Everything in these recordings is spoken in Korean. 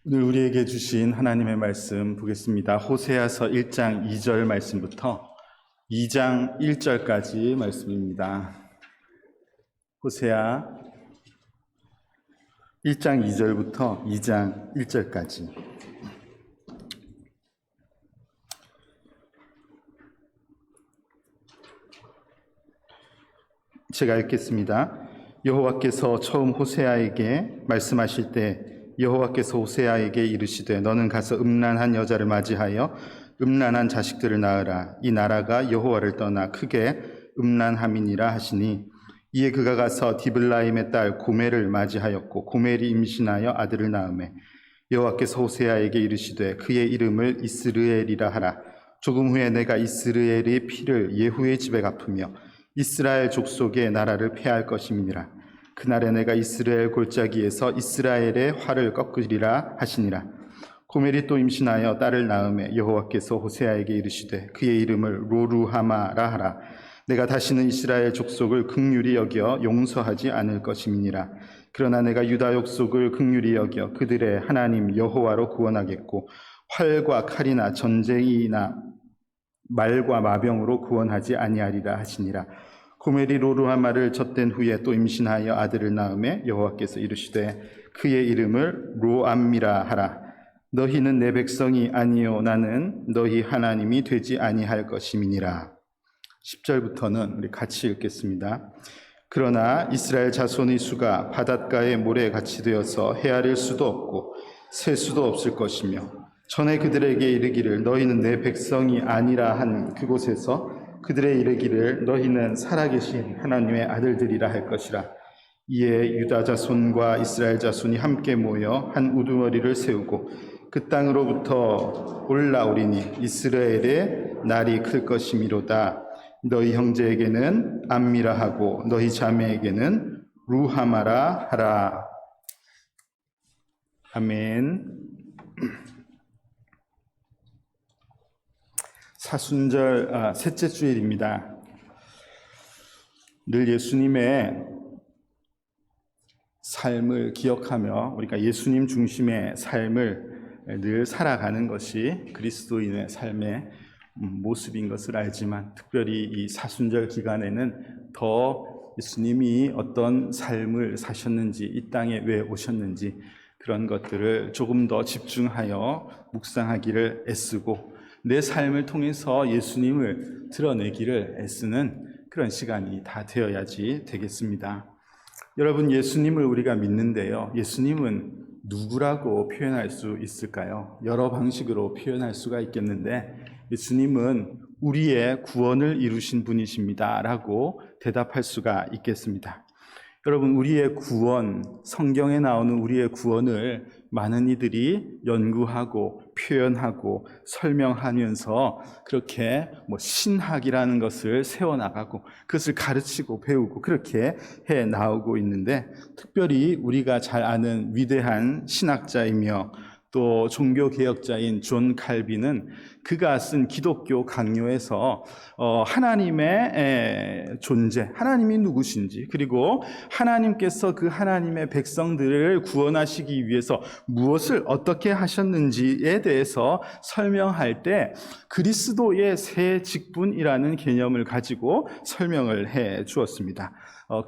오늘 우리에게 주신 하나님의 말씀 보겠습니다. 호세아서 1장 2절 말씀부터 2장 1절까지 말씀입니다. 호세아 1장 2절부터 2장 1절까지. 제가 읽겠습니다. 여호와께서 처음 호세아에게 말씀하실 때 여호와께서 호세아에게 이르시되 너는 가서 음란한 여자를 맞이하여 음란한 자식들을 낳으라. 이 나라가 여호와를 떠나 크게 음란함이니라 하시니, 이에 그가 가서 디블라임의 딸 고멜을 맞이하였고 고멜이 임신하여 아들을 낳으매 여호와께서 호세아에게 이르시되 그의 이름을 이스르엘이라 하라. 조금 후에 내가 이스라엘의 피를 예후의 집에 갚으며 이스라엘 족속의 나라를 폐할 것임이니라. 그날에 내가 이스라엘 골짜기에서 이스라엘의 활을 꺾으리라 하시니라. 고멜이 또 임신하여 딸을 낳으매 여호와께서 호세아에게 이르시되 그의 이름을 로루하마라 하라. 내가 다시는 이스라엘 족속을 긍휼히 여겨 용서하지 않을 것임이니라. 그러나 내가 유다 족속을 긍휼히 여겨 그들의 하나님 여호와로 구원하겠고 활과 칼이나 전쟁이나 말과 마병으로 구원하지 아니하리라 하시니라. 고멜이 로루하마를 젖된 후에 또 임신하여 아들을 낳으매 여호와께서 이르시되 그의 이름을 로암미라 하라. 너희는 내 백성이 아니요 나는 너희 하나님이 되지 아니할 것임이니라. 10절부터는 우리 같이 읽겠습니다. 그러나 이스라엘 자손의 수가 바닷가의 모래에 같이 되어서 헤아릴 수도 없고 셀 수도 없을 것이며, 전에 그들에게 이르기를 너희는 내 백성이 아니라 한 그곳에서 그들의 이르기를 너희는 살아계신 하나님의 아들들이라 할 것이라. 이에 유다 자손과 이스라엘 자손이 함께 모여 한 우두머리를 세우고 그 땅으로부터 올라오리니 이스라엘의 날이 클 것이미로다. 너희 형제에게는 암미라 하고 너희 자매에게는 루하마라 하라. 아멘. 사순절 셋째 주일입니다. 늘 예수님의 삶을 기억하며 우리가 예수님 중심의 삶을 늘 살아가는 것이 그리스도인의 삶의 모습인 것을 알지만, 특별히 이 사순절 기간에는 더 예수님이 어떤 삶을 사셨는지, 이 땅에 왜 오셨는지 그런 것들을 조금 더 집중하여 묵상하기를 애쓰고 내 삶을 통해서 예수님을 드러내기를 애쓰는 그런 시간이 다 되어야지 되겠습니다. 여러분, 예수님을 우리가 믿는데요, 예수님은 누구라고 표현할 수 있을까요? 여러 방식으로 표현할 수가 있겠는데 예수님은 우리의 구원을 이루신 분이십니다 라고 대답할 수가 있겠습니다. 여러분, 우리의 구원, 성경에 나오는 우리의 구원을 많은 이들이 연구하고 표현하고 설명하면서 그렇게 신학이라는 것을 세워나가고 그것을 가르치고 배우고 그렇게 해 나오고 있는데, 특별히 우리가 잘 아는 위대한 신학자이며 또 종교개혁자인 존 칼빈은 그가 쓴 기독교 강요에서 하나님의 존재, 하나님이 누구신지, 그리고 하나님께서 그 하나님의 백성들을 구원하시기 위해서 무엇을 어떻게 하셨는지에 대해서 설명할 때 그리스도의 새 직분이라는 개념을 가지고 설명을 해 주었습니다.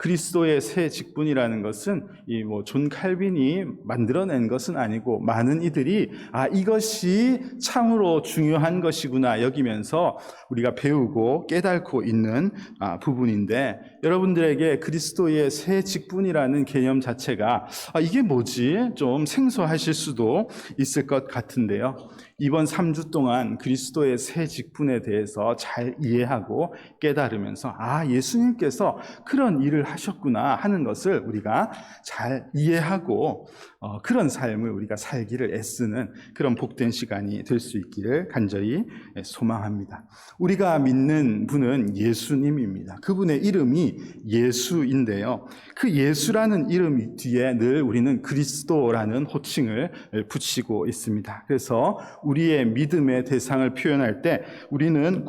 그리스도의 새 직분이라는 것은 존 칼빈이 만들어낸 것은 아니고 많은 이들이 이것이 참으로 중요한 것이구나 여기면서 우리가 배우고 깨닫고 있는 부분인데, 여러분들에게 그리스도의 새 직분이라는 개념 자체가 이게 뭐지? 좀 생소하실 수도 있을 것 같은데요. 이번 3주 동안 그리스도의 새 직분에 대해서 잘 이해하고 깨달으면서 예수님께서 그런 일을 하셨구나 하는 것을 우리가 잘 이해하고 그런 삶을 우리가 살기를 애쓰는 그런 복된 시간이 될 수 있기를 간절히 소망합니다. 우리가 믿는 분은 예수님입니다. 그분의 이름이 예수인데요, 그 예수라는 이름 뒤에 늘 우리는 그리스도라는 호칭을 붙이고 있습니다. 그래서 우리의 믿음의 대상을 표현할 때 우리는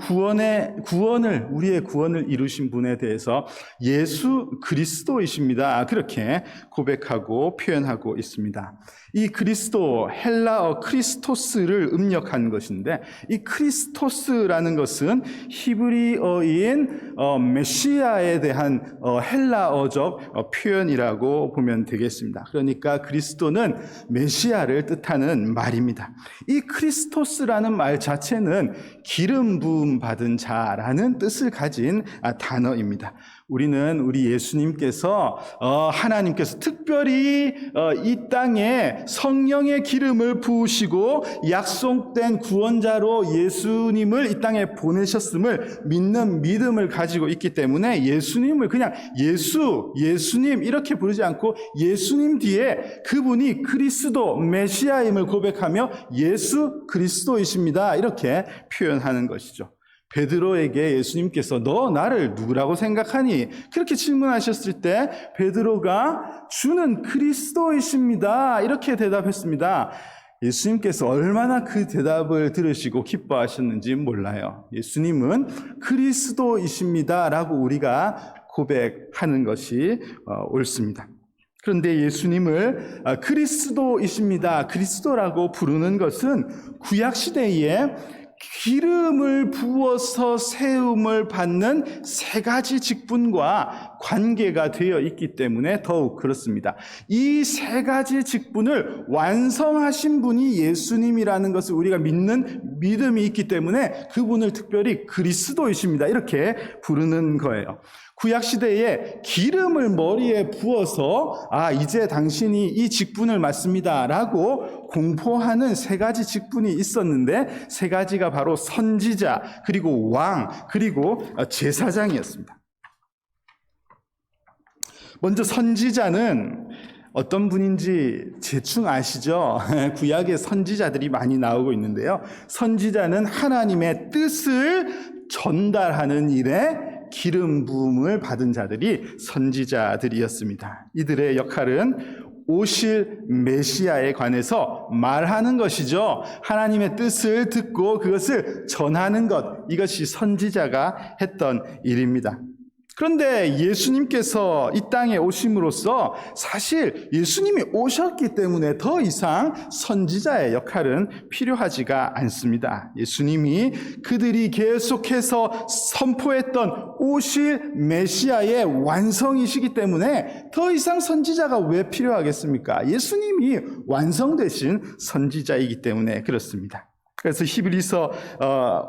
우리의 구원을 이루신 분에 대해서 예수 그리스도이십니다. 그렇게 고백하고 표현하고 있습니다. 이 그리스도, 헬라어 크리스토스를 음력한 것인데, 이 크리스토스라는 것은 히브리어인 메시아에 대한 헬라어적 표현이라고 보면 되겠습니다. 그러니까 그리스도는 메시아를 뜻하는 말입니다. 이 크리스토스라는 말 자체는 기름 부음 받은 자라는 뜻을 가진 단어입니다. 우리는 우리 예수님께서 하나님께서 특별히 이 땅에 성령의 기름을 부으시고 약속된 구원자로 예수님을 이 땅에 보내셨음을 믿는 믿음을 가지고 있기 때문에 예수님을 그냥 예수님 이렇게 부르지 않고 예수님 뒤에 그분이 그리스도 메시아임을 고백하며 예수 그리스도이십니다. 이렇게 표현하는 것이죠. 베드로에게 예수님께서 너 나를 누구라고 생각하니? 그렇게 질문하셨을 때 베드로가 주는 그리스도이십니다. 이렇게 대답했습니다. 예수님께서 얼마나 그 대답을 들으시고 기뻐하셨는지 몰라요. 예수님은 그리스도이십니다. 라고 우리가 고백하는 것이 옳습니다. 그런데 예수님을 그리스도이십니다. 그리스도라고 부르는 것은 구약시대에 기름을 부어서 세움을 받는 세 가지 직분과 관계가 되어 있기 때문에 더욱 그렇습니다. 이 세 가지 직분을 완성하신 분이 예수님이라는 것을 우리가 믿는 믿음이 있기 때문에 그분을 특별히 그리스도이십니다. 이렇게 부르는 거예요. 구약시대에 기름을 머리에 부어서 이제 당신이 이 직분을 맡습니다 라고 공포하는 세 가지 직분이 있었는데 세 가지가 바로 선지자, 그리고 왕, 그리고 제사장이었습니다. 먼저 선지자는 어떤 분인지 대충 아시죠? 구약에 선지자들이 많이 나오고 있는데요. 선지자는 하나님의 뜻을 전달하는 일에 기름 부음을 받은 자들이 선지자들이었습니다. 이들의 역할은 오실 메시아에 관해서 말하는 것이죠. 하나님의 뜻을 듣고 그것을 전하는 것, 이것이 선지자가 했던 일입니다. 그런데 예수님께서 이 땅에 오심으로써 사실 예수님이 오셨기 때문에 더 이상 선지자의 역할은 필요하지가 않습니다. 예수님이 그들이 계속해서 선포했던 오실 메시아의 완성이시기 때문에 더 이상 선지자가 왜 필요하겠습니까? 예수님이 완성되신 선지자이기 때문에 그렇습니다. 그래서 히브리서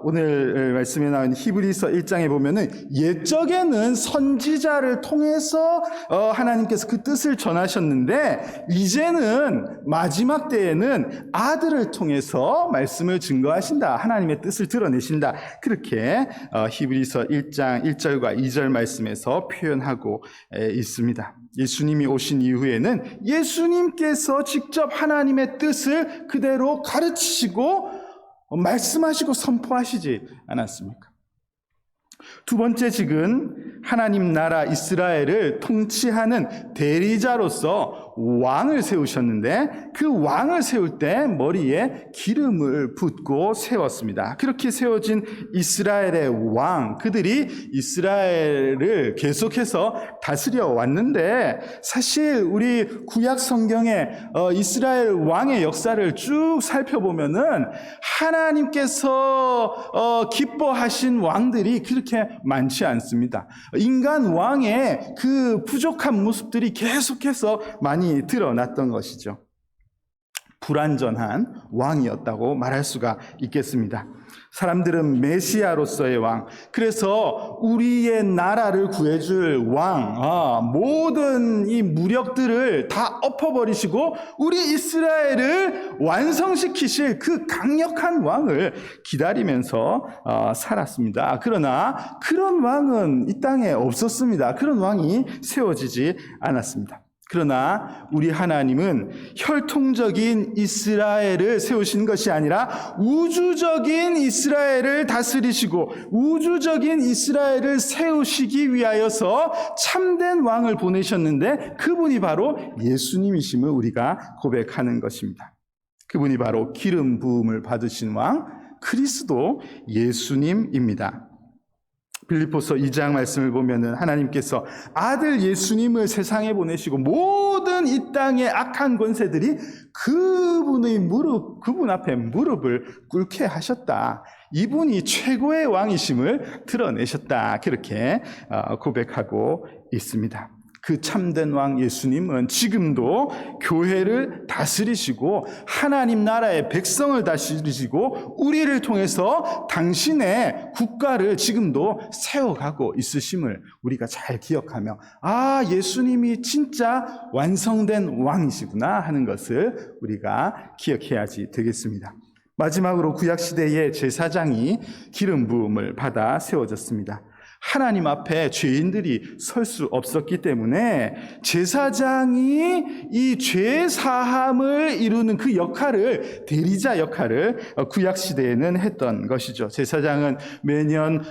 오늘 말씀에 나온 히브리서 1장에 보면은 옛적에는 선지자를 통해서 하나님께서 그 뜻을 전하셨는데 이제는 마지막 때에는 아들을 통해서 말씀을 증거하신다. 하나님의 뜻을 드러내신다. 그렇게 히브리서 1장 1절과 2절 말씀에서 표현하고 있습니다. 예수님이 오신 이후에는 예수님께서 직접 하나님의 뜻을 그대로 가르치시고 말씀하시고 선포하시지 않았습니까? 두 번째 직은 하나님 나라 이스라엘을 통치하는 대리자로서 왕을 세우셨는데 그 왕을 세울 때 머리에 기름을 붓고 세웠습니다. 그렇게 세워진 이스라엘의 왕, 그들이 이스라엘을 계속해서 다스려 왔는데 사실 우리 구약 성경에 이스라엘 왕의 역사를 쭉 살펴보면은 하나님께서 기뻐하신 왕들이 그렇게 많지 않습니다. 인간 왕의 그 부족한 모습들이 계속해서 많이 드러났던 것이죠. 불완전한 왕이었다고 말할 수가 있겠습니다. 사람들은 메시아로서의 왕, 그래서 우리의 나라를 구해줄 왕, 모든 이 무력들을 다 엎어버리시고 우리 이스라엘을 완성시키실 그 강력한 왕을 기다리면서 살았습니다. 그러나 그런 왕은 이 땅에 없었습니다. 그런 왕이 세워지지 않았습니다. 그러나 우리 하나님은 혈통적인 이스라엘을 세우신 것이 아니라 우주적인 이스라엘을 다스리시고 우주적인 이스라엘을 세우시기 위하여서 참된 왕을 보내셨는데 그분이 바로 예수님이심을 우리가 고백하는 것입니다. 그분이 바로 기름 부음을 받으신 왕 그리스도 예수님입니다. 빌립보서 2장 말씀을 보면은 하나님께서 아들 예수님을 세상에 보내시고 모든 이 땅의 악한 권세들이 그분 앞에 무릎을 꿇게 하셨다. 이분이 최고의 왕이심을 드러내셨다. 그렇게 고백하고 있습니다. 그 참된 왕 예수님은 지금도 교회를 다스리시고 하나님 나라의 백성을 다스리시고 우리를 통해서 당신의 국가를 지금도 세워가고 있으심을 우리가 잘 기억하며 예수님이 진짜 완성된 왕이시구나 하는 것을 우리가 기억해야지 되겠습니다. 마지막으로 구약시대의 제사장이 기름 부음을 받아 세워졌습니다. 하나님 앞에 죄인들이 설 수 없었기 때문에 제사장이 이 죄 사함을 이루는 그 역할을, 대리자 역할을 구약시대에는 했던 것이죠. 제사장은 매년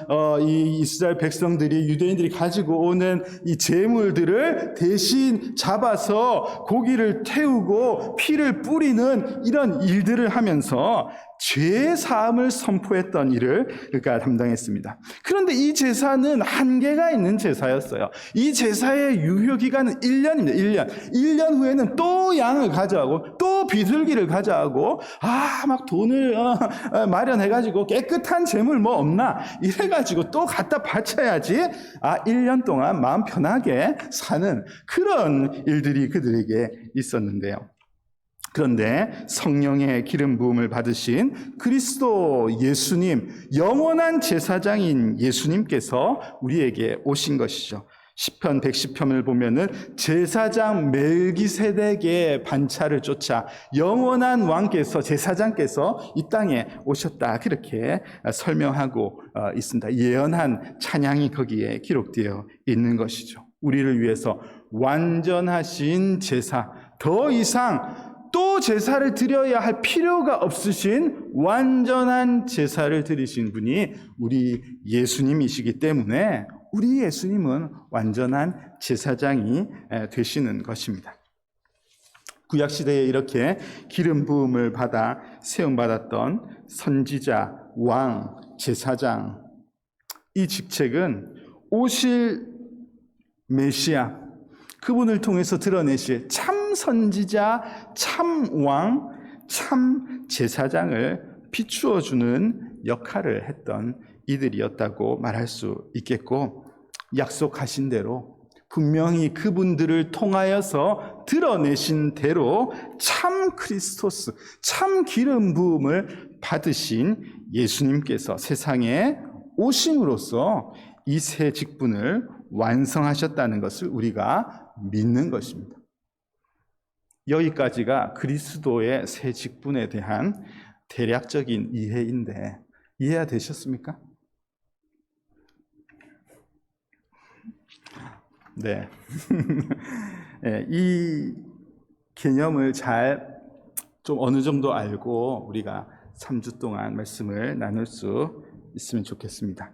이 이스라엘 백성들이, 유대인들이 가지고 오는 이 제물들을 대신 잡아서 고기를 태우고 피를 뿌리는 이런 일들을 하면서 죄 사함을 선포했던 일을 그가 담당했습니다. 그런데 이 제사는 한계가 있는 제사였어요. 이 제사의 유효기간은 1년입니다. 1년. 1년 후에는 또 양을 가져가고 또 비둘기를 가져가고 막 돈을 마련해가지고 깨끗한 제물 뭐 없나 이래가지고 또 갖다 바쳐야지 1년 동안 마음 편하게 사는 그런 일들이 그들에게 있었는데요. 그런데 성령의 기름 부음을 받으신 그리스도 예수님, 영원한 제사장인 예수님께서 우리에게 오신 것이죠. 시편 110편을 보면은 제사장 멜기세덱의 반차를 쫓아 영원한 왕께서, 제사장께서 이 땅에 오셨다, 그렇게 설명하고 있습니다. 예언한 찬양이 거기에 기록되어 있는 것이죠. 우리를 위해서 완전하신 제사, 더 이상 또 제사를 드려야 할 필요가 없으신 완전한 제사를 드리신 분이 우리 예수님이시기 때문에 우리 예수님은 완전한 제사장이 되시는 것입니다. 구약시대에 이렇게 기름 부음을 받아 세움받았던 선지자, 왕, 제사장, 이 직책은 오실 메시아, 그분을 통해서 드러내실 참 선지자, 참 왕, 참 제사장을 비추어주는 역할을 했던 이들이었다고 말할 수 있겠고, 약속하신 대로 분명히 그분들을 통하여서 드러내신 대로 참 크리스토스, 참 기름 부음을 받으신 예수님께서 세상에 오심으로써 이 새 직분을 완성하셨다는 것을 우리가 믿는 것입니다. 여기까지가 그리스도의 새 직분에 대한 대략적인 이해인데 이해가 되셨습니까? 네. 이 개념을 좀 어느 정도 알고 우리가 3주 동안 말씀을 나눌 수 있으면 좋겠습니다.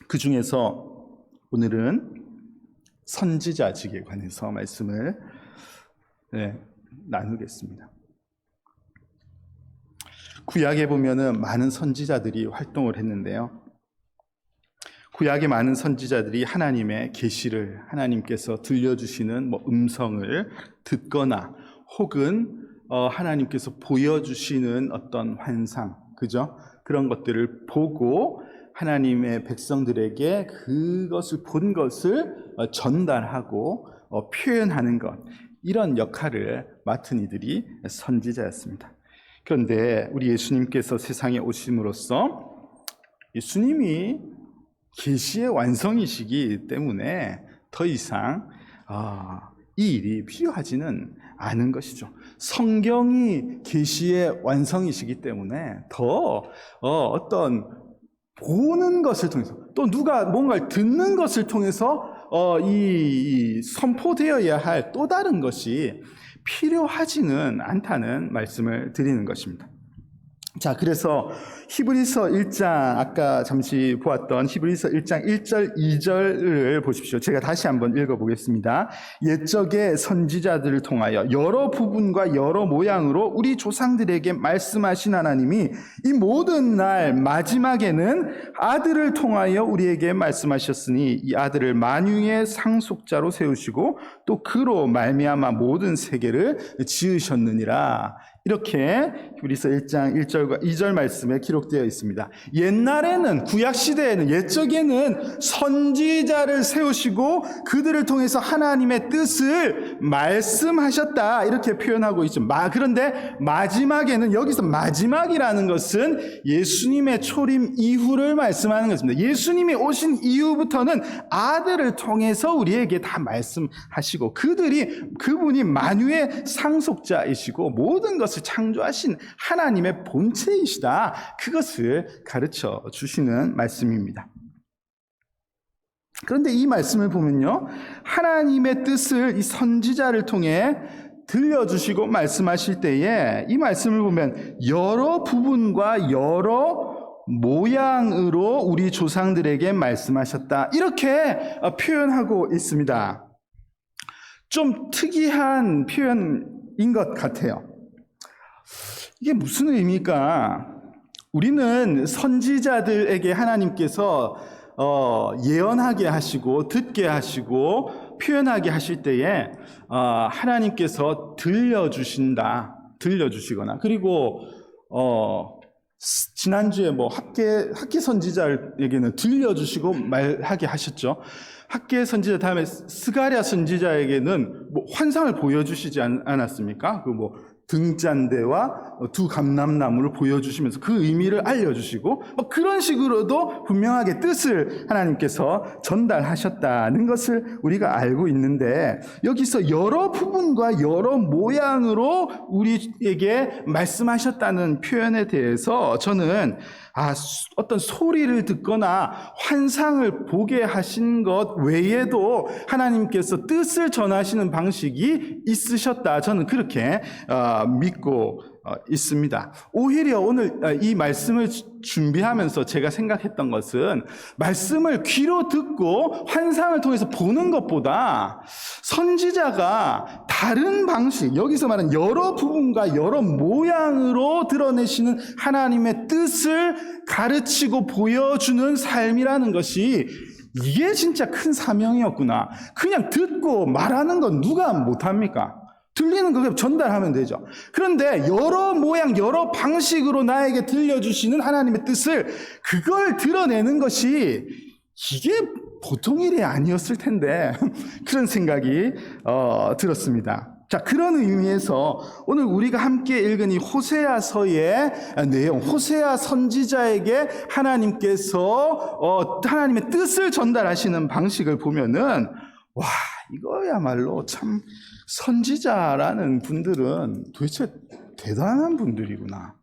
그 중에서 오늘은 선지자직에 관해서 말씀을 나누겠습니다. 구약에 보면은 많은 선지자들이 활동을 했는데요. 구약의 많은 선지자들이 하나님의 계시를, 하나님께서 들려주시는 음성을 듣거나 혹은 하나님께서 보여주시는 어떤 환상, 그죠? 그런 것들을 보고 하나님의 백성들에게 그것을 본 것을 전달하고 표현하는 것, 이런 역할을 맡은 이들이 선지자였습니다. 그런데 우리 예수님께서 세상에 오심으로써 예수님이 계시의 완성이시기 때문에 더 이상 이 일이 필요하지는 않은 것이죠. 성경이 계시의 완성이시기 때문에 더 어떤 보는 것을 통해서, 또 누가 뭔가를 듣는 것을 통해서 이 선포되어야 할 또 다른 것이 필요하지는 않다는 말씀을 드리는 것입니다. 자, 그래서 히브리서 1장, 아까 잠시 보았던 히브리서 1장 1절, 2절을 보십시오. 제가 다시 한번 읽어보겠습니다. 옛적의 선지자들을 통하여 여러 부분과 여러 모양으로 우리 조상들에게 말씀하신 하나님이 이 모든 날 마지막에는 아들을 통하여 우리에게 말씀하셨으니 이 아들을 만유의 상속자로 세우시고 또 그로 말미암아 모든 세계를 지으셨느니라. 이렇게 히브리서 1장 1절과 2절 말씀에 기록되어 있습니다. 옛날에는, 구약시대에는, 옛적에는 선지자를 세우시고 그들을 통해서 하나님의 뜻을 말씀하셨다, 이렇게 표현하고 있죠. 그런데 마지막에는, 여기서 마지막이라는 것은 예수님의 초림 이후를 말씀하는 것입니다. 예수님이 오신 이후부터는 아들을 통해서 우리에게 다 말씀하시고 그분이 만유의 상속자이시고 모든 것을 창조하신 하나님의 본체이시다, 그것을 가르쳐 주시는 말씀입니다. 그런데 이 말씀을 보면요, 하나님의 뜻을 이 선지자를 통해 들려주시고 말씀하실 때에 이 말씀을 보면 여러 부분과 여러 모양으로 우리 조상들에게 말씀하셨다, 이렇게 표현하고 있습니다. 좀 특이한 표현인 것 같아요. 이게 무슨 의미일까? 우리는 선지자들에게 하나님께서 예언하게 하시고 듣게 하시고 표현하게 하실 때에 하나님께서 들려주시거나, 그리고 지난주에 학계 선지자에게는 들려주시고 말하게 하셨죠. 학계 선지자 다음에 스가랴 선지자에게는 환상을 보여주시지 않았습니까? 등잔대와 두 감람나무를 보여주시면서 그 의미를 알려주시고, 그런 식으로도 분명하게 뜻을 하나님께서 전달하셨다는 것을 우리가 알고 있는데, 여기서 여러 부분과 여러 모양으로 우리에게 말씀하셨다는 표현에 대해서 저는 어떤 소리를 듣거나 환상을 보게 하신 것 외에도 하나님께서 뜻을 전하시는 방식이 있으셨다, 저는 그렇게 믿고 있습니다. 오히려 오늘 이 말씀을 준비하면서 제가 생각했던 것은, 말씀을 귀로 듣고 환상을 통해서 보는 것보다 선지자가 다른 방식, 여기서 말하는 여러 부분과 여러 모양으로 드러내시는 하나님의 뜻을 가르치고 보여주는 삶이라는 것이, 이게 진짜 큰 사명이었구나. 그냥 듣고 말하는 건 누가 못합니까? 들리는 거 그냥 전달하면 되죠. 그런데 여러 모양, 여러 방식으로 나에게 들려주시는 하나님의 뜻을, 그걸 드러내는 것이 이게 보통 일이 아니었을 텐데 그런 생각이 들었습니다. 자, 그런 의미에서 오늘 우리가 함께 읽은 이 호세아서의 내용, 호세아 선지자에게 하나님께서 하나님의 뜻을 전달하시는 방식을 보면은, 와, 이거야말로 참 선지자라는 분들은 도대체 대단한 분들이구나.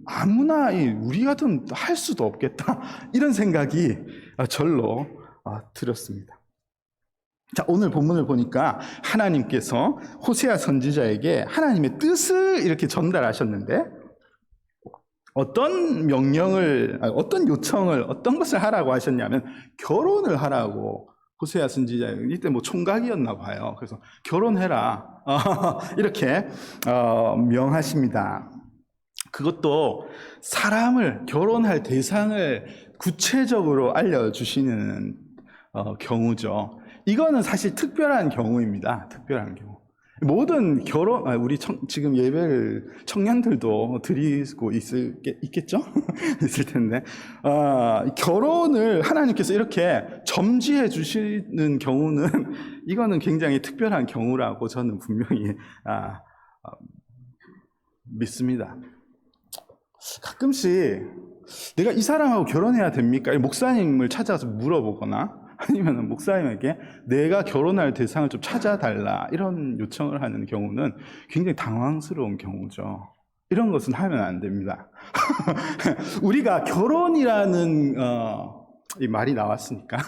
아무나 우리 같은 할 수도 없겠다, 이런 생각이 절로 들었습니다. 자, 오늘 본문을 보니까 하나님께서 호세아 선지자에게 하나님의 뜻을 이렇게 전달하셨는데, 어떤 명령을, 어떤 요청을, 어떤 것을 하라고 하셨냐면 결혼을 하라고. 호세아 선지자, 이때 총각이었나 봐요. 그래서 결혼해라, 이렇게 명하십니다. 그것도 사람을, 결혼할 대상을 구체적으로 알려주시는 경우죠. 이거는 사실 특별한 경우입니다. 특별한 경우. 모든 우리 지금 예배를 청년들도 드리고 있겠죠? 있을 텐데, 결혼을 하나님께서 이렇게 점지해 주시는 경우는, 이거는 굉장히 특별한 경우라고 저는 분명히 믿습니다. 가끔씩 내가 이 사람하고 결혼해야 됩니까? 목사님을 찾아가서 물어보거나, 아니면 목사님에게 내가 결혼할 대상을 좀 찾아달라, 이런 요청을 하는 경우는 굉장히 당황스러운 경우죠. 이런 것은 하면 안 됩니다. 우리가 결혼이라는 이 말이 나왔으니까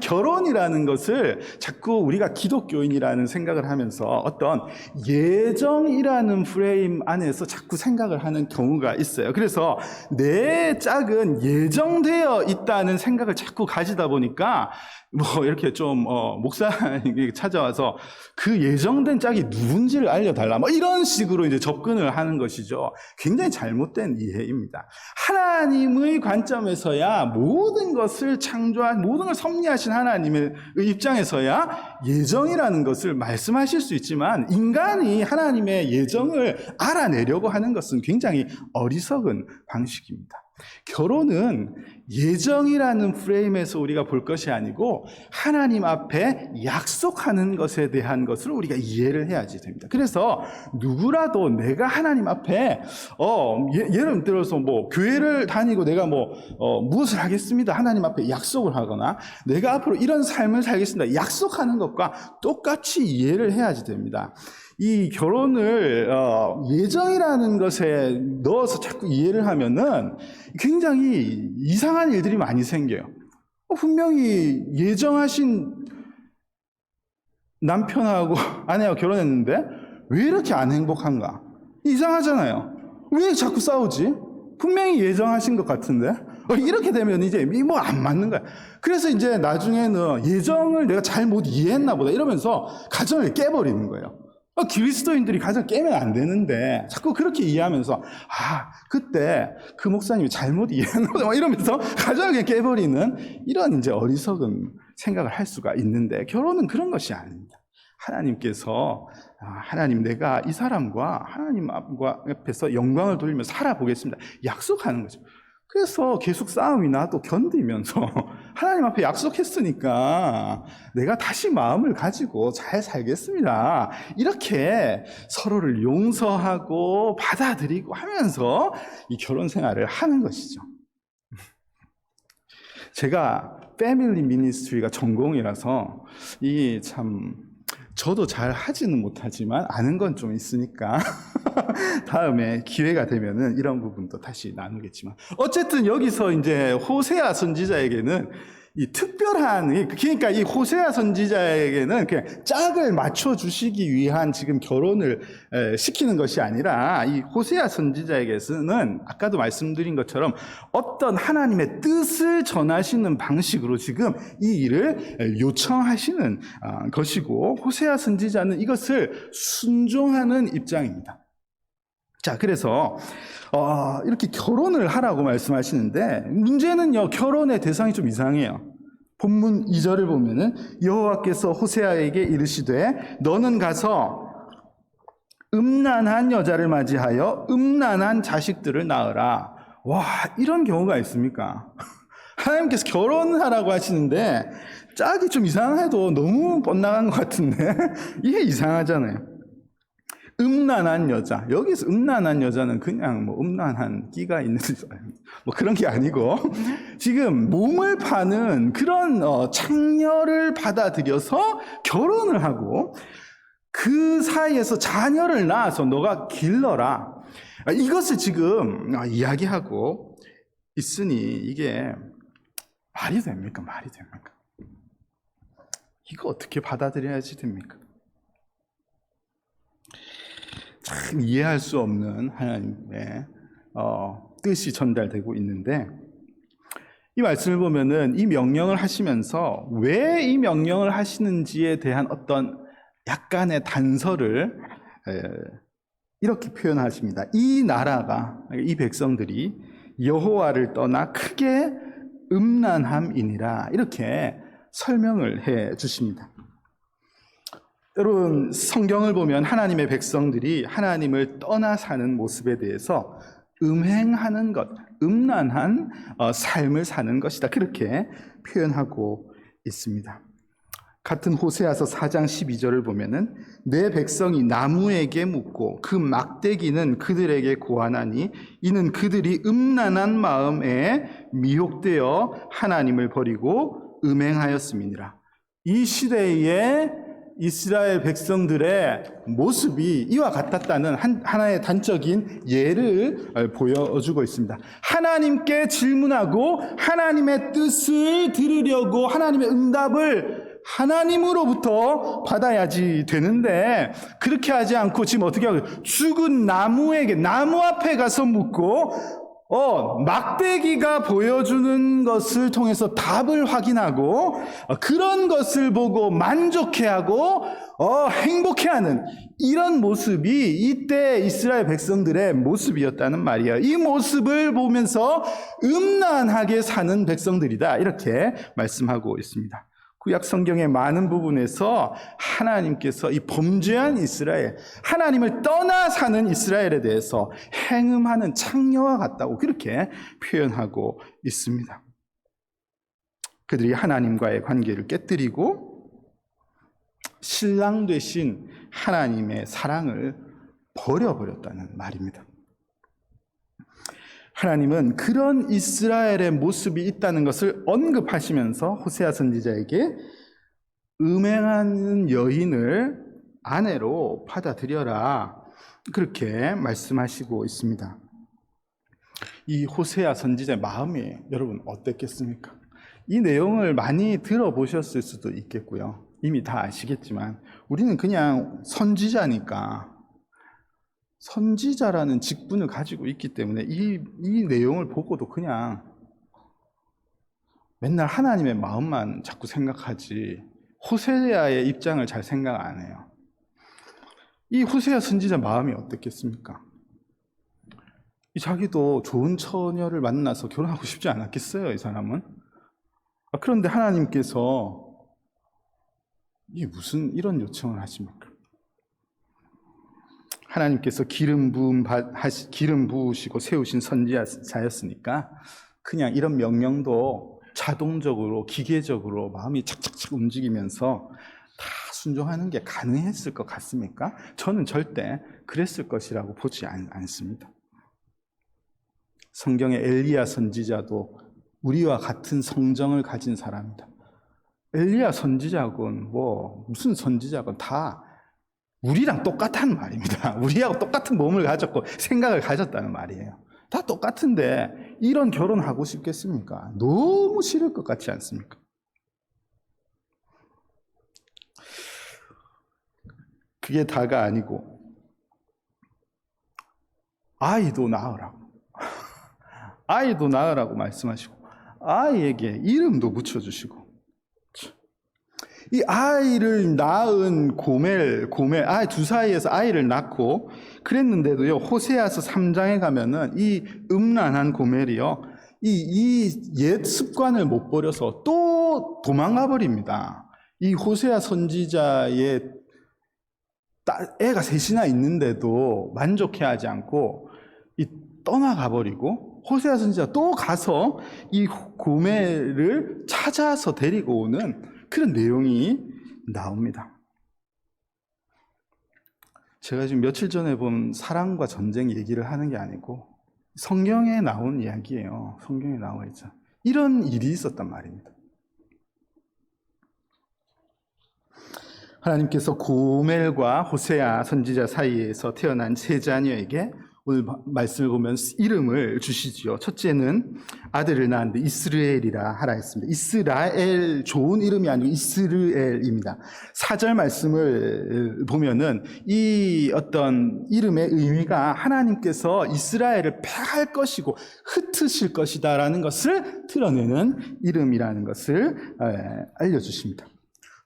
결혼이라는 것을 자꾸 우리가 기독교인이라는 생각을 하면서 어떤 예정이라는 프레임 안에서 자꾸 생각을 하는 경우가 있어요. 그래서 내 짝은 예정되어 있다는 생각을 자꾸 가지다 보니까 뭐 이렇게 좀 목사님이 찾아와서 그 예정된 짝이 누군지를 알려달라 뭐 이런 식으로 이제 접근을 하는 것이죠. 굉장히 잘못된 이해입니다. 하나님의 관점에서야 모든 것을 창조한, 모든 걸 섭리하신 하나님의 입장에서야 예정이라는 것을 말씀하실 수 있지만, 인간이 하나님의 예정을 알아내려고 하는 것은 굉장히 어리석은 방식입니다. 결혼은 예정이라는 프레임에서 우리가 볼 것이 아니고 하나님 앞에 약속하는 것에 대한 것을 우리가 이해를 해야지 됩니다. 그래서 누구라도 내가 하나님 앞에 예를 들어서 뭐 교회를 다니고 내가 무엇을 하겠습니다 하나님 앞에 약속을 하거나 내가 앞으로 이런 삶을 살겠습니다 약속하는 것과 똑같이 이해를 해야지 됩니다. 이 결혼을 예정이라는 것에 넣어서 자꾸 이해를 하면은 굉장히 이상한 일들이 많이 생겨요. 분명히 예정하신 남편하고 아내하고 결혼했는데 왜 이렇게 안 행복한가? 이상하잖아요. 왜 자꾸 싸우지? 분명히 예정하신 것 같은데 이렇게 되면 이제 뭐 안 맞는 거야. 그래서 이제 나중에는 예정을 내가 잘못 이해했나 보다 이러면서 가정을 깨버리는 거예요. 그리스도인들이 가정 깨면 안 되는데 자꾸 그렇게 이해하면서 그때 그 목사님이 잘못 이해했나 보다 이러면서 가정을 그냥 깨버리는 이런 이제 어리석은 생각을 할 수가 있는데, 결혼은 그런 것이 아닙니다. 하나님께서 하나님 내가 이 사람과 하나님 앞에서 영광을 돌리며 살아보겠습니다 약속하는 거죠. 그래서 계속 싸움이 나도 견디면서 하나님 앞에 약속했으니까 내가 다시 마음을 가지고 잘 살겠습니다 이렇게 서로를 용서하고 받아들이고 하면서 이 결혼 생활을 하는 것이죠. 제가 패밀리 미니스트리가 전공이라서 이 참 저도 잘 하지는 못하지만 아는 건 좀 있으니까 다음에 기회가 되면은 이런 부분도 다시 나누겠지만, 어쨌든 여기서 이제 호세아 선지자에게는 이 특별한, 그러니까 이 호세아 선지자에게는 그냥 짝을 맞춰주시기 위한 지금 결혼을 시키는 것이 아니라, 이 호세아 선지자에게서는 아까도 말씀드린 것처럼 어떤 하나님의 뜻을 전하시는 방식으로 지금 이 일을 요청하시는 것이고, 호세아 선지자는 이것을 순종하는 입장입니다. 자, 그래서 이렇게 결혼을 하라고 말씀하시는데, 문제는요, 결혼의 대상이 좀 이상해요. 본문 2절을 보면은 여호와께서 호세아에게 이르시되 너는 가서 음란한 여자를 맞이하여 음란한 자식들을 낳으라. 와, 이런 경우가 있습니까? 하나님께서 결혼하라고 하시는데 짝이 좀 이상해도 너무 뻔나간 것 같은데 이게 이상하잖아요. 음란한 여자, 여기서 음란한 여자는 그냥 음란한 끼가 있는 그런 게 아니고, 지금 몸을 파는 그런 창녀를 받아들여서 결혼을 하고 그 사이에서 자녀를 낳아서 너가 길러라, 이것을 지금 이야기하고 있으니 이게 말이 됩니까? 말이 됩니까? 이거 어떻게 받아들여야지 됩니까? 참 이해할 수 없는 하나님의 뜻이 전달되고 있는데, 이 말씀을 보면은 이 명령을 하시면서 왜 이 명령을 하시는지에 대한 어떤 약간의 단서를 이렇게 표현하십니다. 이 나라가, 이 백성들이 여호와를 떠나 크게 음란함이니라, 이렇게 설명을 해 주십니다. 여러분, 성경을 보면 하나님의 백성들이 하나님을 떠나 사는 모습에 대해서 음행하는 것, 음란한 삶을 사는 것이다, 그렇게 표현하고 있습니다. 같은 호세아서 4장 12절을 보면은 내 백성이 나무에게 묻고 그 막대기는 그들에게 고하나니 이는 그들이 음란한 마음에 미혹되어 하나님을 버리고 음행하였음이니라. 이 시대에 이스라엘 백성들의 모습이 이와 같았다는 하나의 단적인 예를 보여주고 있습니다. 하나님께 질문하고 하나님의 뜻을 들으려고 하나님의 응답을 하나님으로부터 받아야지 되는데, 그렇게 하지 않고 지금 어떻게 하고, 죽은 나무에게, 나무 앞에 가서 묻고 막대기가 보여주는 것을 통해서 답을 확인하고 그런 것을 보고 만족해하고 행복해하는 이런 모습이 이때 이스라엘 백성들의 모습이었다는 말이에요. 이 모습을 보면서 음란하게 사는 백성들이다, 이렇게 말씀하고 있습니다. 구약 성경의 많은 부분에서 하나님께서 이 범죄한 이스라엘, 하나님을 떠나 사는 이스라엘에 대해서 행음하는 창녀와 같다고 그렇게 표현하고 있습니다. 그들이 하나님과의 관계를 깨뜨리고 신랑 되신 하나님의 사랑을 버려버렸다는 말입니다. 하나님은 그런 이스라엘의 모습이 있다는 것을 언급하시면서 호세아 선지자에게 음행하는 여인을 아내로 받아들여라, 그렇게 말씀하시고 있습니다. 이 호세아 선지자의 마음이 여러분 어땠겠습니까? 이 내용을 많이 들어보셨을 수도 있겠고요. 이미 다 아시겠지만 우리는 그냥 선지자니까, 선지자라는 직분을 가지고 있기 때문에 이 내용을 보고도 그냥 맨날 하나님의 마음만 자꾸 생각하지 호세아의 입장을 잘 생각 안 해요. 이 호세아 선지자 마음이 어땠겠습니까? 자기도 좋은 처녀를 만나서 결혼하고 싶지 않았겠어요, 이 사람은? 그런데 하나님께서 무슨 이런 요청을 하십니까? 하나님께서 기름 부으시고 세우신 선지자였으니까 그냥 이런 명령도 자동적으로 기계적으로 마음이 착착착 움직이면서 다 순종하는 게 가능했을 것 같습니까? 저는 절대 그랬을 것이라고 보지 않습니다. 성경의 엘리야 선지자도 우리와 같은 성정을 가진 사람이다. 엘리야 선지자건 무슨 선지자건 다 우리랑 똑같다는 말입니다. 우리하고 똑같은 몸을 가졌고 생각을 가졌다는 말이에요. 다 똑같은데 이런 결혼하고 싶겠습니까? 너무 싫을 것 같지 않습니까? 그게 다가 아니고 아이도 낳으라고 말씀하시고 아이에게 이름도 붙여주시고, 이 아이를 낳은 고멜 아이 두 사이에서 아이를 낳고 그랬는데도요, 호세아서 3장에 가면은 이 음란한 고멜이요, 이 옛 습관을 못 버려서 또 도망가 버립니다. 이 호세아 선지자의 애가 셋이나 있는데도 만족해하지 않고 떠나가 버리고, 호세아 선지자 또 가서 이 고멜을 찾아서 데리고 오는 그런 내용이 나옵니다. 제가 지금 며칠 전에 본 사랑과 전쟁 얘기를 하는 게 아니고 성경에 나온 이야기예요. 성경에 나와 있죠. 이런 일이 있었단 말입니다. 하나님께서 고멜과 호세아 선지자 사이에서 태어난 세 자녀에게 오늘 말씀을 보면 이름을 주시지요. 첫째는 아들을 낳았는데 이스라엘이라 하라 했습니다. 이스라엘, 좋은 이름이 아니고 이스라엘입니다. 4절 말씀을 보면은 이 어떤 이름의 의미가 하나님께서 이스라엘을 패할 것이고 흩으실 것이다라는 것을 드러내는 이름이라는 것을 알려주십니다.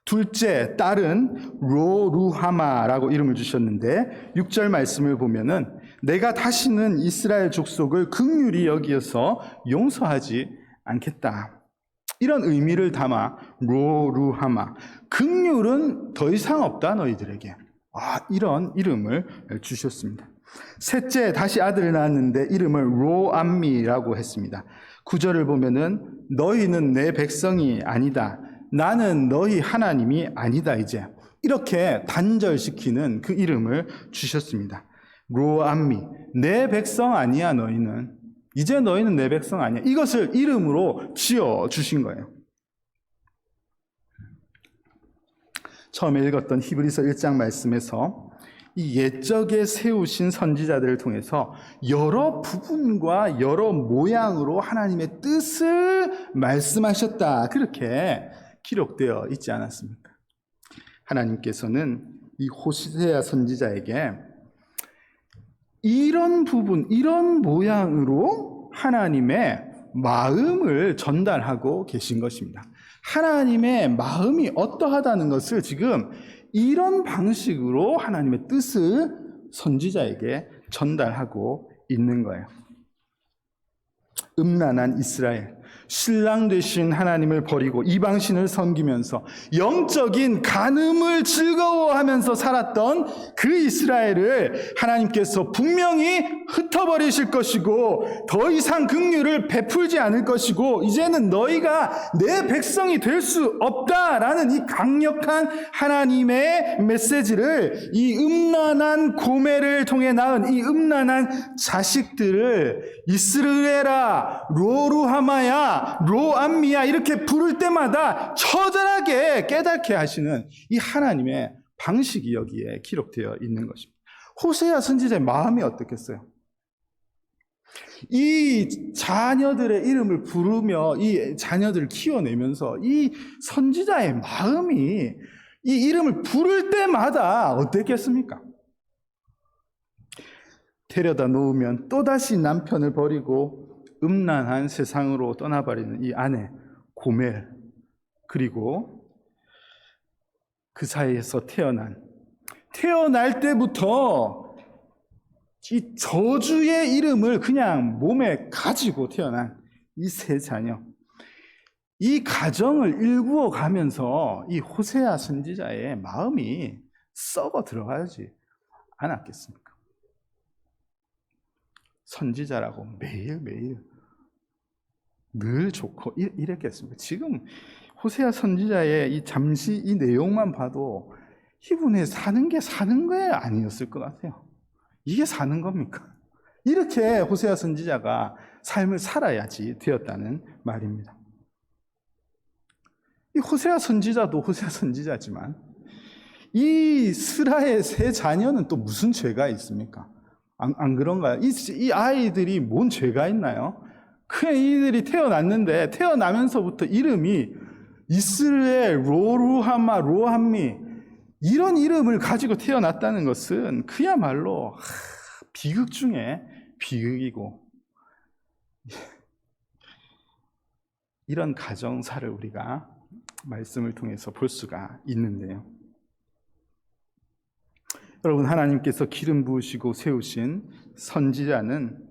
둘째, 딸은 로루하마라고 이름을 주셨는데 6절 말씀을 보면은 내가 다시는 이스라엘 족속을 긍휼히 여기어서 용서하지 않겠다, 이런 의미를 담아 로루하마, 긍휼은 더 이상 없다 너희들에게, 이런 이름을 주셨습니다. 셋째, 다시 아들을 낳았는데 이름을 로암미라고 했습니다. 9절을 보면은 너희는 내 백성이 아니다, 나는 너희 하나님이 아니다, 이제 이렇게 단절시키는 그 이름을 주셨습니다. 로암미, 내 백성 아니야 너희는, 이제 너희는 내 백성 아니야, 이것을 이름으로 지어주신 거예요. 처음에 읽었던 히브리서 1장 말씀에서 이 옛적에 세우신 선지자들을 통해서 여러 부분과 여러 모양으로 하나님의 뜻을 말씀하셨다, 그렇게 기록되어 있지 않았습니까? 하나님께서는 이 호세아 선지자에게 이런 부분, 이런 모양으로 하나님의 마음을 전달하고 계신 것입니다. 하나님의 마음이 어떠하다는 것을 지금 이런 방식으로 하나님의 뜻을 선지자에게 전달하고 있는 거예요. 음란한 이스라엘, 신랑 되신 하나님을 버리고 이방신을 섬기면서 영적인 간음을 즐거워하면서 살았던 그 이스라엘을 하나님께서 분명히 흩어버리실 것이고 더 이상 긍휼을 베풀지 않을 것이고 이제는 너희가 내 백성이 될 수 없다라는 이 강력한 하나님의 메시지를 이 음란한 고멜을 통해 낳은 이 음란한 자식들을 이스르엘아, 로루하마야, 로암미야 이렇게 부를 때마다 처절하게 깨닫게 하시는 이 하나님의 방식이 여기에 기록되어 있는 것입니다. 호세아 선지자의 마음이 어떻겠어요? 이 자녀들의 이름을 부르며 이 자녀들을 키워내면서 이 선지자의 마음이 이 이름을 부를 때마다 어땠겠습니까? 데려다 놓으면 또다시 남편을 버리고 음란한 세상으로 떠나버리는 이 아내 고멜, 그리고 그 사이에서 태어날 때부터 이 저주의 이름을 그냥 몸에 가지고 태어난 이 세 자녀, 이 가정을 일구어 가면서 이 호세아 선지자의 마음이 썩어 들어가지 않았겠습니까? 선지자라고 매일매일 늘 좋고 이랬겠습니까? 지금 호세아 선지자의 이 잠시 이 내용만 봐도 이분의 사는 게 아니었을 것 같아요. 이게 사는 겁니까? 이렇게 호세아 선지자가 삶을 살아야지 되었다는 말입니다. 이 호세아 선지자도 호세아 선지자지만 이 스라의 세 자녀는 또 무슨 죄가 있습니까? 안 그런가요? 이 아이들이 뭔 죄가 있나요? 그냥 이들이 태어났는데 태어나면서부터 이름이 이스라엘, 로루하마, 로함미 이런 이름을 가지고 태어났다는 것은 그야말로 비극 중에 비극이고 이런 가정사를 우리가 말씀을 통해서 볼 수가 있는데요. 여러분, 하나님께서 기름 부으시고 세우신 선지자는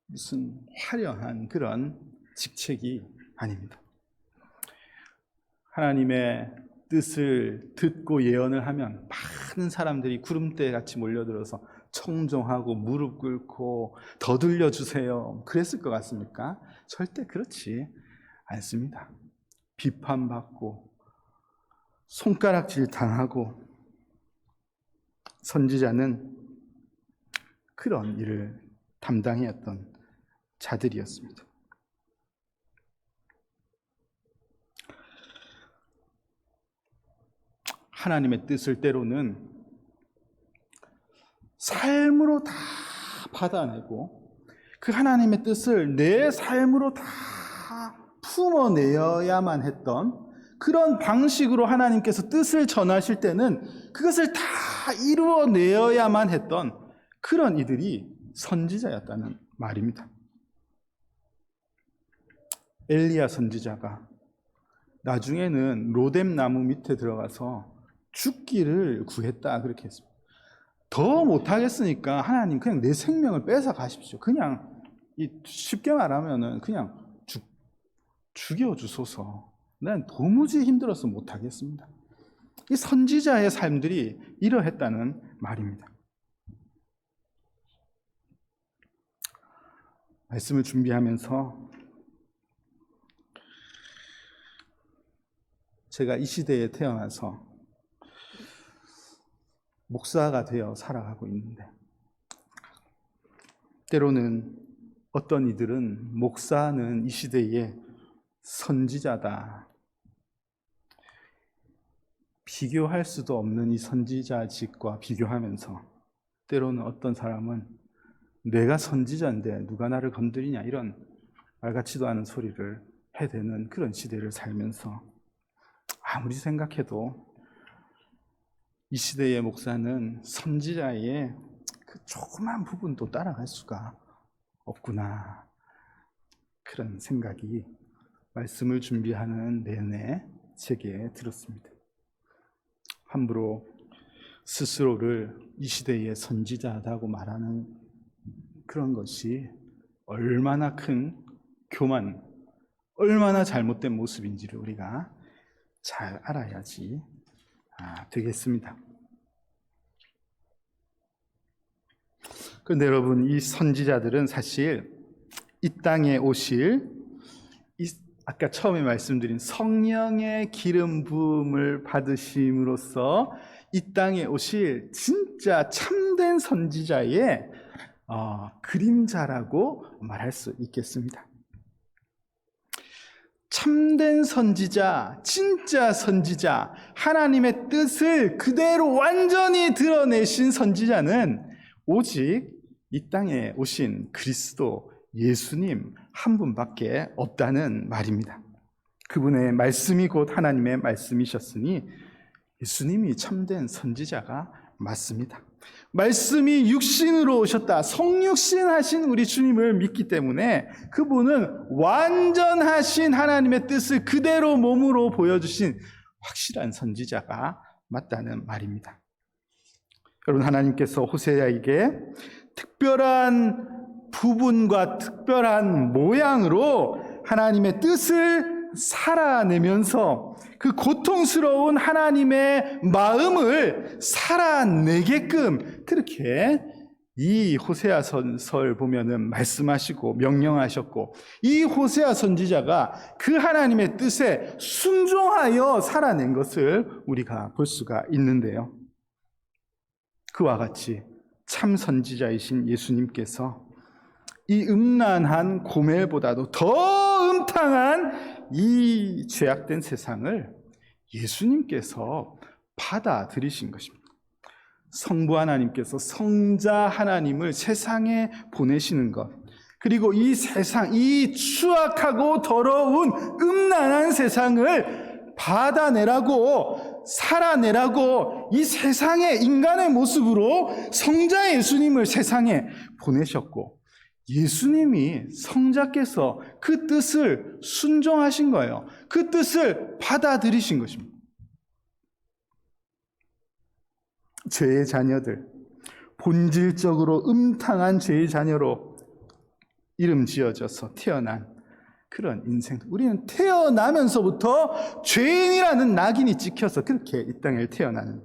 무슨 화려한 그런 직책이 아닙니다. 하나님의 뜻을 듣고 예언을 하면 많은 사람들이 구름대같이 몰려들어서 청종하고 무릎 꿇고 더 들려주세요 그랬을 것 같습니까? 절대 그렇지 않습니다. 비판받고 손가락질 당하고 선지자는 그런 일을 담당했던 자들이었습니다. 하나님의 뜻을 때로는 삶으로 다 받아내고 그 하나님의 뜻을 내 삶으로 다 품어내어야만 했던 그런 방식으로 하나님께서 뜻을 전하실 때는 그것을 다 이루어내어야만 했던 그런 이들이 선지자였다는 말입니다. 엘리야 선지자가 나중에는 로뎀 나무 밑에 들어가서 죽기를 구했다 그렇게 했습니다. 더 못하겠으니까 하나님 그냥 내 생명을 뺏어 가십시오. 그냥 쉽게 말하면은 그냥 죽여주소서. 난 도무지 힘들어서 못하겠습니다. 이 선지자의 삶들이 이러했다는 말입니다. 말씀을 준비하면서 제가 이 시대에 태어나서 목사가 되어 살아가고 있는데 때로는 어떤 이들은 목사는 이 시대의 선지자다, 비교할 수도 없는 이 선지자직과 비교하면서 때로는 어떤 사람은 내가 선지자인데 누가 나를 건드리냐, 이런 말 같지도 않은 소리를 해대는 그런 시대를 살면서 아무리 생각해도 이 시대의 목사는 선지자의 그 조그만 부분도 따라갈 수가 없구나, 그런 생각이 말씀을 준비하는 내내 제게 들었습니다. 함부로 스스로를 이 시대의 선지자다고 말하는 그런 것이 얼마나 큰 교만, 얼마나 잘못된 모습인지를 우리가 잘 알아야지 되겠습니다. 그런데 여러분, 이 선지자들은 사실 이 땅에 오실 아까 처음에 말씀드린 성령의 기름 부음을 받으심으로써 이 땅에 오실 진짜 참된 선지자의 그림자라고 말할 수 있겠습니다. 참된 선지자, 진짜 선지자, 하나님의 뜻을 그대로 완전히 드러내신 선지자는 오직 이 땅에 오신 그리스도 예수님 한 분밖에 없다는 말입니다. 그분의 말씀이 곧 하나님의 말씀이셨으니 예수님이 참된 선지자가 맞습니다. 말씀이 육신으로 오셨다, 성육신하신 우리 주님을 믿기 때문에 그분은 완전하신 하나님의 뜻을 그대로 몸으로 보여주신 확실한 선지자가 맞다는 말입니다. 여러분, 하나님께서 호세아에게 특별한 부분과 특별한 모양으로 하나님의 뜻을 살아내면서 그 고통스러운 하나님의 마음을 살아내게끔 그렇게 이 호세아 선서를 보면은 말씀하시고 명령하셨고, 이 호세아 선지자가 그 하나님의 뜻에 순종하여 살아낸 것을 우리가 볼 수가 있는데요. 그와 같이 참 선지자이신 예수님께서 이 음란한 고멜보다도 더 음탕한 이 죄악된 세상을 예수님께서 받아들이신 것입니다. 성부 하나님께서 성자 하나님을 세상에 보내시는 것, 그리고 이 세상, 이 추악하고 더러운 음란한 세상을 받아내라고, 살아내라고 이 세상에 인간의 모습으로 성자 예수님을 세상에 보내셨고, 예수님이 성자께서 그 뜻을 순종하신 거예요. 그 뜻을 받아들이신 것입니다. 죄의 자녀들, 본질적으로 음탕한 죄의 자녀로 이름 지어져서 태어난 그런 인생, 우리는 태어나면서부터 죄인이라는 낙인이 찍혀서 그렇게 이 땅에 태어나는,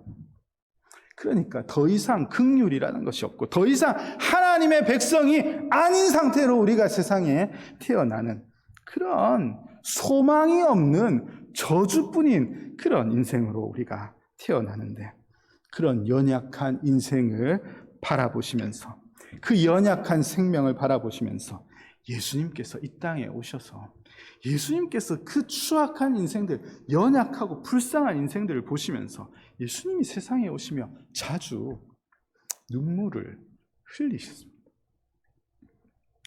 그러니까 더 이상 긍휼이라는 것이 없고 더 이상 하나님의 백성이 아닌 상태로 우리가 세상에 태어나는 그런 소망이 없는 저주뿐인 그런 인생으로 우리가 태어나는데, 그런 연약한 인생을 바라보시면서, 그 연약한 생명을 바라보시면서 예수님께서 이 땅에 오셔서 예수님께서 그 추악한 인생들, 연약하고 불쌍한 인생들을 보시면서 예수님이 세상에 오시며 자주 눈물을 흘리셨습니다.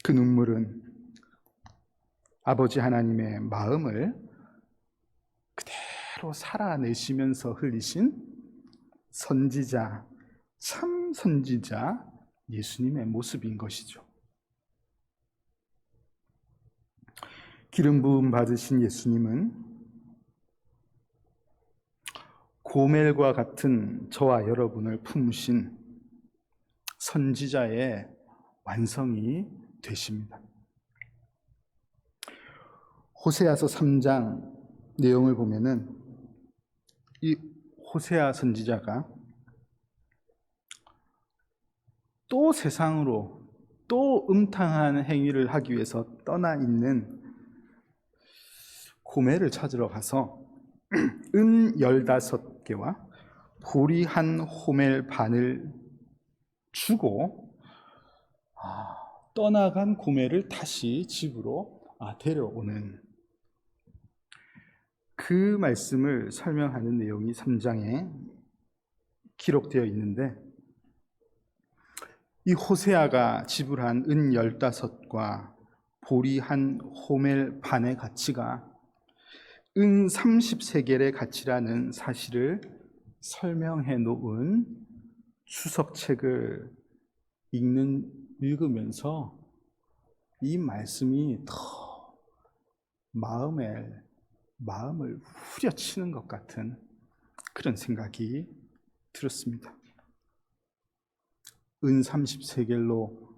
그 눈물은 아버지 하나님의 마음을 그대로 살아내시면서 흘리신 선지자, 참 선지자 예수님의 모습인 것이죠. 기름 부음 받으신 예수님은 고멜과 같은 저와 여러분을 품으신 선지자의 완성이 되십니다. 호세아서 3장 내용을 보면은 이 호세아 선지자가 또 세상으로 또 음탕한 행위를 하기 위해서 떠나 있는 고멜을 찾으러 가서 은 15개와 보리 한 호멜 반을 주고 떠나간 고멜을 다시 집으로 데려오는, 그 말씀을 설명하는 내용이 3장에 기록되어 있는데, 이 호세아가 지불한 은 15과 보리 한 호멜 반의 가치가 은 30세겔의 가치라는 사실을 설명해 놓은 추석책을 읽으면서 이 말씀이 더 마음을 후려치는 것 같은 그런 생각이 들었습니다. 은 30세겔로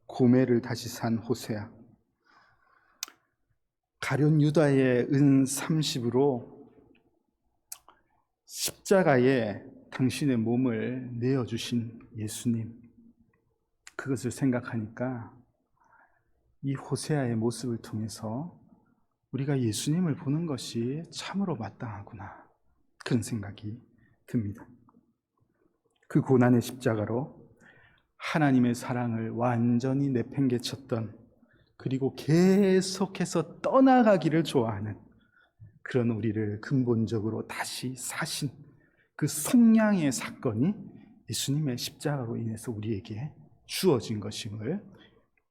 고멜을 다시 산 호세아, 가룟 유다의 은 30으로 십자가에 당신의 몸을 내어주신 예수님, 그것을 생각하니까 이 호세아의 모습을 통해서 우리가 예수님을 보는 것이 참으로 마땅하구나, 그런 생각이 듭니다. 그 고난의 십자가로 하나님의 사랑을 완전히 내팽개쳤던, 그리고 계속해서 떠나가기를 좋아하는 그런 우리를 근본적으로 다시 사신 그 속량의 사건이 예수님의 십자가로 인해서 우리에게 주어진 것임을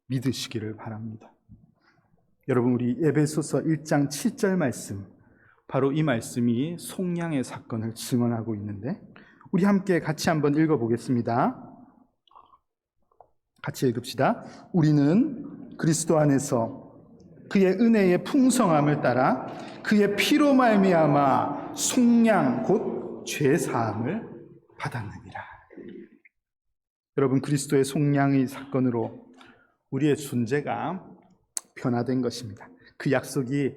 믿으시기를 바랍니다. 여러분, 우리 에베소서 1장 7절 말씀, 바로 이 말씀이 속량의 사건을 증언하고 있는데, 우리 함께 같이 한번 읽어보겠습니다. 같이 읽읍시다. 우리는 그리스도 안에서 그의 은혜의 풍성함을 따라 그의 피로 말미암아 속량 곧 죄사함을 받았느니라. 여러분, 그리스도의 속량의 사건으로 우리의 존재가 변화된 것입니다. 그 약속이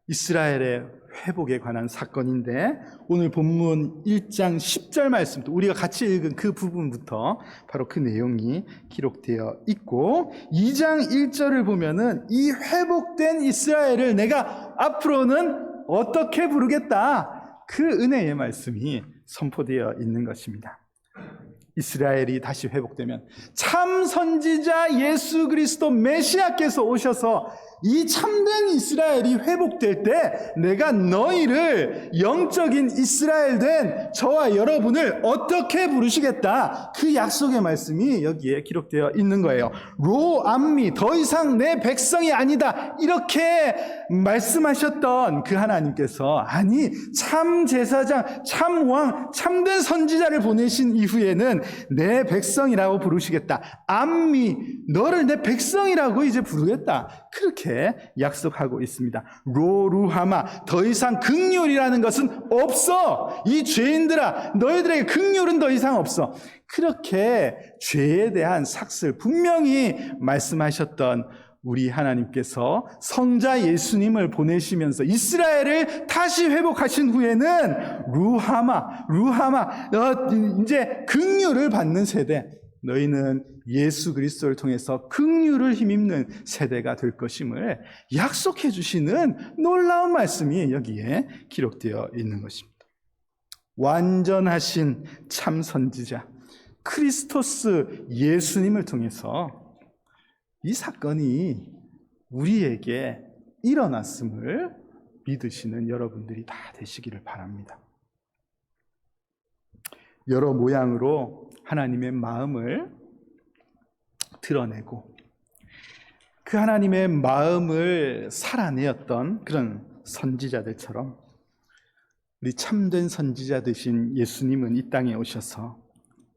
이스라엘의 회복에 관한 사건인데, 오늘 본문 1장 10절 말씀부터, 우리가 같이 읽은 그 부분부터 바로 그 내용이 기록되어 있고, 2장 1절을 보면은 이 회복된 이스라엘을 내가 앞으로는 어떻게 부르겠다, 그 은혜의 말씀이 선포되어 있는 것입니다. 이스라엘이 다시 회복되면 참 선지자 예수 그리스도 메시아께서 오셔서 이 참된 이스라엘이 회복될 때 내가 너희를 영적인 이스라엘 된 저와 여러분을 어떻게 부르시겠다, 그 약속의 말씀이 여기에 기록되어 있는 거예요. 로암미, 더 이상 내 백성이 아니다, 이렇게 말씀하셨던 그 하나님께서, 아니, 참 제사장, 참 왕, 참된 선지자를 보내신 이후에는 내 백성이라고 부르시겠다, 암미, 너를 내 백성이라고 이제 부르겠다, 그렇게 약속하고 있습니다. 로루하마, 더 이상 긍휼이라는 것은 없어, 이 죄인들아, 너희들에게 긍휼은 더 이상 없어, 그렇게 죄에 대한 삭슬 분명히 말씀하셨던 우리 하나님께서 성자 예수님을 보내시면서 이스라엘을 다시 회복하신 후에는 루하마, 이제 긍휼을 받는 세대, 너희는 예수 그리스도를 통해서 긍휼을 힘입는 세대가 될 것임을 약속해 주시는 놀라운 말씀이 여기에 기록되어 있는 것입니다. 완전하신 참 선지자 크리스토스 예수님을 통해서 이 사건이 우리에게 일어났음을 믿으시는 여러분들이 다 되시기를 바랍니다. 여러 모양으로 하나님의 마음을 드러내고 그 하나님의 마음을 살아내었던 그런 선지자들처럼 우리 참된 선지자 되신 예수님은 이 땅에 오셔서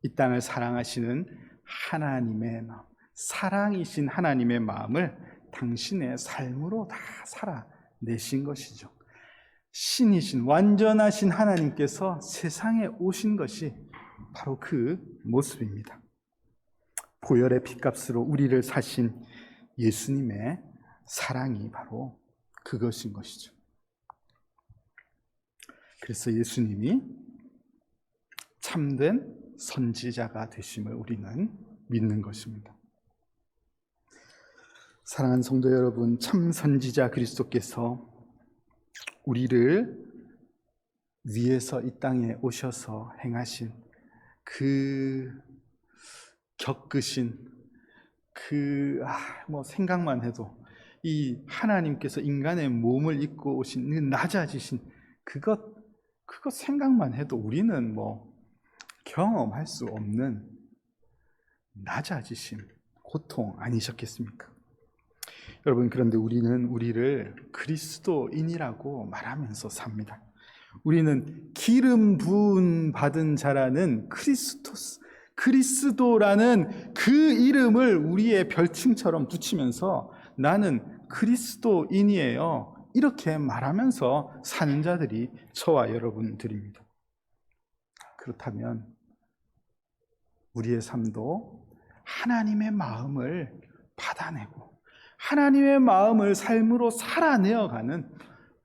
이 땅을 사랑하시는 하나님의 마음, 사랑이신 하나님의 마음을 당신의 삶으로 다 살아내신 것이죠. 신이신 완전하신 하나님께서 세상에 오신 것이 바로 그 모습입니다. 보혈의 피값으로 우리를 사신 예수님의 사랑이 바로 그것인 것이죠. 그래서 예수님이 참된 선지자가 되심을 우리는 믿는 것입니다. 사랑하는 성도 여러분, 참 선지자 그리스도께서 우리를 위해서 이 땅에 오셔서 행하신 그 겪으신 그 생각만 해도 이 하나님께서 인간의 몸을 입고 오신 그 낮아지신 그것 생각만 해도 우리는 뭐 경험할 수 없는 낮아지심, 고통 아니셨겠습니까? 여러분, 그런데 우리는 우리를 그리스도인이라고 말하면서 삽니다. 우리는 기름 부은 받은 자라는 그리스도라는 그 이름을 우리의 별칭처럼 붙이면서 나는 그리스도인이에요, 이렇게 말하면서 사는 자들이 저와 여러분들입니다. 그렇다면 우리의 삶도 하나님의 마음을 받아내고 하나님의 마음을 삶으로 살아내어가는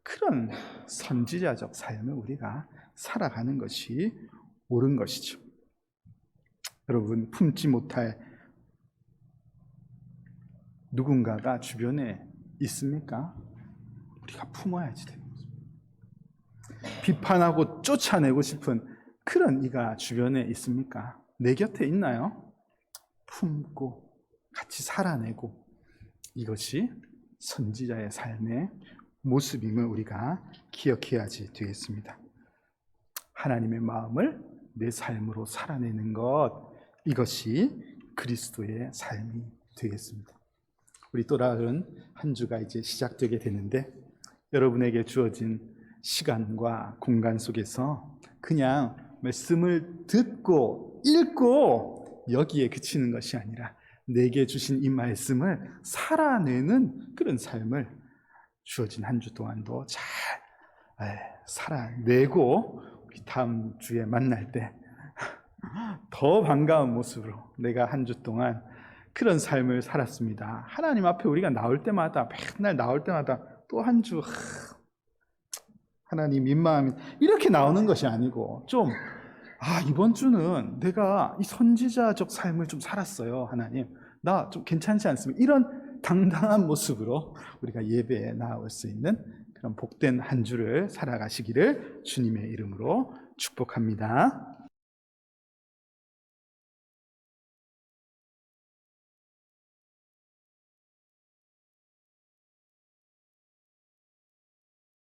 그런 선지자적 삶을 우리가 살아가는 것이 옳은 것이죠. 여러분, 품지 못할 누군가가 주변에 있습니까? 우리가 품어야지 되는 거죠. 비판하고 쫓아내고 싶은 그런 이가 주변에 있습니까? 내 곁에 있나요? 품고 같이 살아내고, 이것이 선지자의 삶의 모습임을 우리가 기억해야지 되겠습니다. 하나님의 마음을 내 삶으로 살아내는 것, 이것이 그리스도의 삶이 되겠습니다. 우리 또 다른 한 주가 이제 시작되게 되는데, 여러분에게 주어진 시간과 공간 속에서 그냥 말씀을 듣고 읽고 여기에 그치는 것이 아니라 내게 주신 이 말씀을 살아내는 그런 삶을 주어진 한 주 동안도 잘 살아내고, 우리 다음 주에 만날 때 더 반가운 모습으로 내가 한 주 동안 그런 삶을 살았습니다, 하나님 앞에 우리가 나올 때마다, 맨날 나올 때마다 또 한 주 하나님 민마음이 이렇게 나오는 것이 아니고, 좀 이번 주는 내가 이 선지자적 삶을 좀 살았어요, 하나님 나 좀 괜찮지 않습니까? 이런 당당한 모습으로 우리가 예배에 나올 수 있는 그런 복된 한 주를 살아가시기를 주님의 이름으로 축복합니다.